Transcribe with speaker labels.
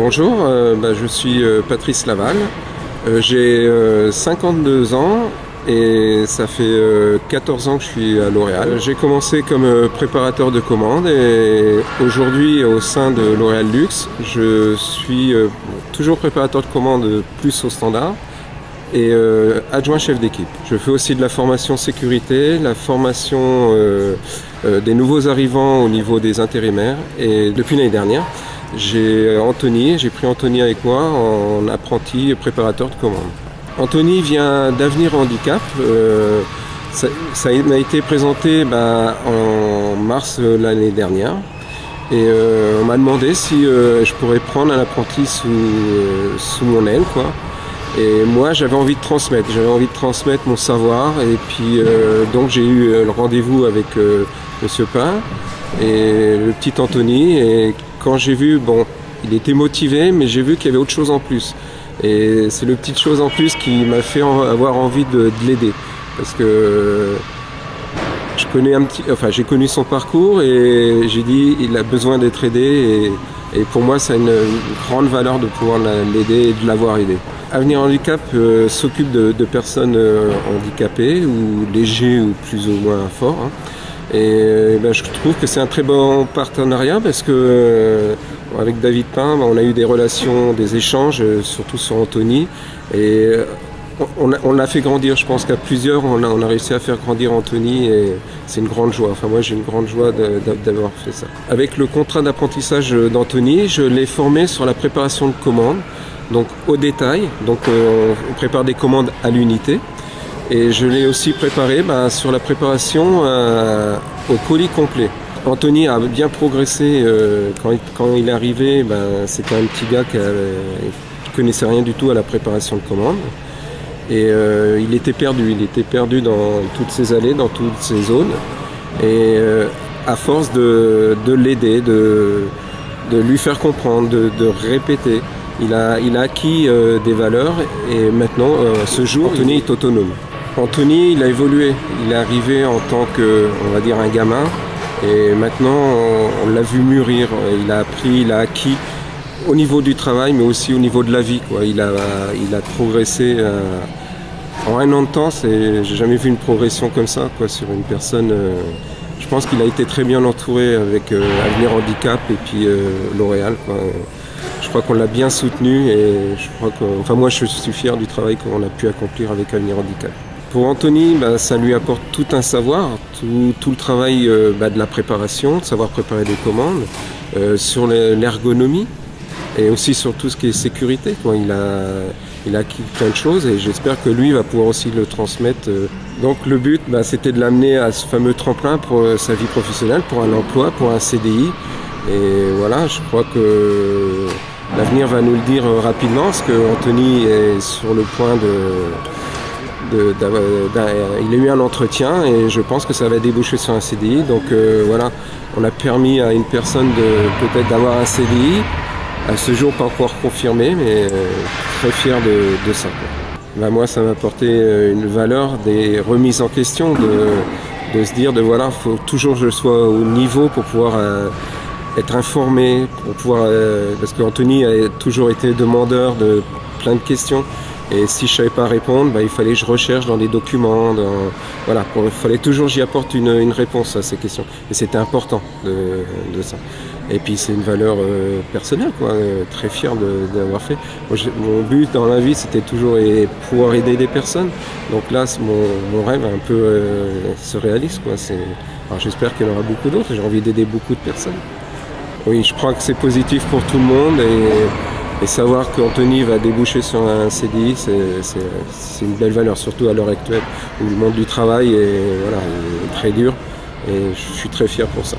Speaker 1: Bonjour, je suis Patrice Laval. J'ai 52 ans et ça fait 14 ans que je suis à L'Oréal. J'ai commencé comme préparateur de commandes et aujourd'hui au sein de L'Oréal Luxe, je suis toujours préparateur de commandes plus au standard et adjoint chef d'équipe. Je fais aussi de la formation sécurité, la formation des nouveaux arrivants au niveau des intérimaires et depuis l'année dernière, j'ai pris Anthony avec moi en apprenti préparateur de commandes. Anthony vient d'Avenir Handicap. Ça m'a été présenté en mars l'année dernière. Et on m'a demandé si je pourrais prendre un apprenti sous mon aile, quoi. Et moi j'avais envie de transmettre mon savoir. Et puis donc j'ai eu le rendez-vous avec Monsieur Pain et le petit Anthony. Et quand j'ai vu, il était motivé, mais j'ai vu qu'il y avait autre chose en plus. Et c'est le petite chose en plus qui m'a fait avoir envie de l'aider. Parce que j'ai connu son parcours et j'ai dit il a besoin d'être aidé. Et pour moi, c'est une grande valeur de pouvoir l'aider et de l'avoir aidé. Avenir Handicap s'occupe de personnes handicapées ou légers ou plus ou moins forts. Et je trouve que c'est un très bon partenariat parce que avec David Pain, on a eu des relations, des échanges, surtout sur Anthony. Et on l'a fait grandir. Je pense qu'à plusieurs, on a réussi à faire grandir Anthony et c'est une grande joie. Enfin, moi, j'ai une grande joie d'avoir fait ça. Avec le contrat d'apprentissage d'Anthony, je l'ai formé sur la préparation de commandes, donc au détail. Donc, on prépare des commandes à l'unité. Et je l'ai aussi préparé sur la préparation au colis complet. Anthony a bien progressé quand il est arrivé. C'était un petit gars qui ne connaissait rien du tout à la préparation de commandes. Et il était perdu dans toutes ces allées, dans toutes ces zones. Et à force de l'aider, de lui faire comprendre, de répéter, il a acquis des valeurs et maintenant, ce jour, Anthony est autonome. Anthony, il a évolué. Il est arrivé en tant que, on va dire, un gamin. Et maintenant, on l'a vu mûrir. Il a appris, il a acquis au niveau du travail, mais aussi au niveau de la vie, quoi. Il a progressé. En un an de temps, j'ai jamais vu une progression comme ça, quoi, sur une personne. Je pense qu'il a été très bien entouré avec Avenir Handicap et puis L'Oréal, quoi. Je crois qu'on l'a bien soutenu et moi je suis fier du travail qu'on a pu accomplir avec Avenir Handicap. Pour Anthony, ça lui apporte tout un savoir, tout le travail de la préparation, de savoir préparer des commandes, sur l'ergonomie et aussi sur tout ce qui est sécurité, quoi. Il a acquis plein de choses et j'espère que lui va pouvoir aussi le transmettre. Donc le but, c'était de l'amener à ce fameux tremplin pour sa vie professionnelle, pour un emploi, pour un CDI. Et voilà, je crois que l'avenir va nous le dire rapidement, parce que Anthony est sur le point il a eu un entretien et je pense que ça va déboucher sur un CDI. Donc voilà, on a permis à une personne peut-être d'avoir un CDI. À ce jour, pas encore confirmé, mais très fier de ça, quoi. Moi, ça m'a apporté une valeur, des remises en question, de se dire faut toujours que je sois au niveau pour pouvoir être informé, pour pouvoir parce qu'Anthony a toujours été demandeur de plein de questions. Et si je ne savais pas répondre, il fallait que je recherche dans des documents. Il fallait toujours que j'y apporte une réponse à ces questions. Et c'était important de ça. Et puis c'est une valeur personnelle, quoi, très fier d'avoir fait. Mon but dans la vie, c'était toujours pouvoir aider des personnes. Donc là, mon rêve un peu se réalise, quoi. Alors j'espère qu'il y en aura beaucoup d'autres. J'ai envie d'aider beaucoup de personnes. Oui, je crois que c'est positif pour tout le monde. Et savoir qu'Anthony va déboucher sur un CDI, c'est une belle valeur, surtout à l'heure actuelle où le monde du travail est très dur et je suis très fier pour ça.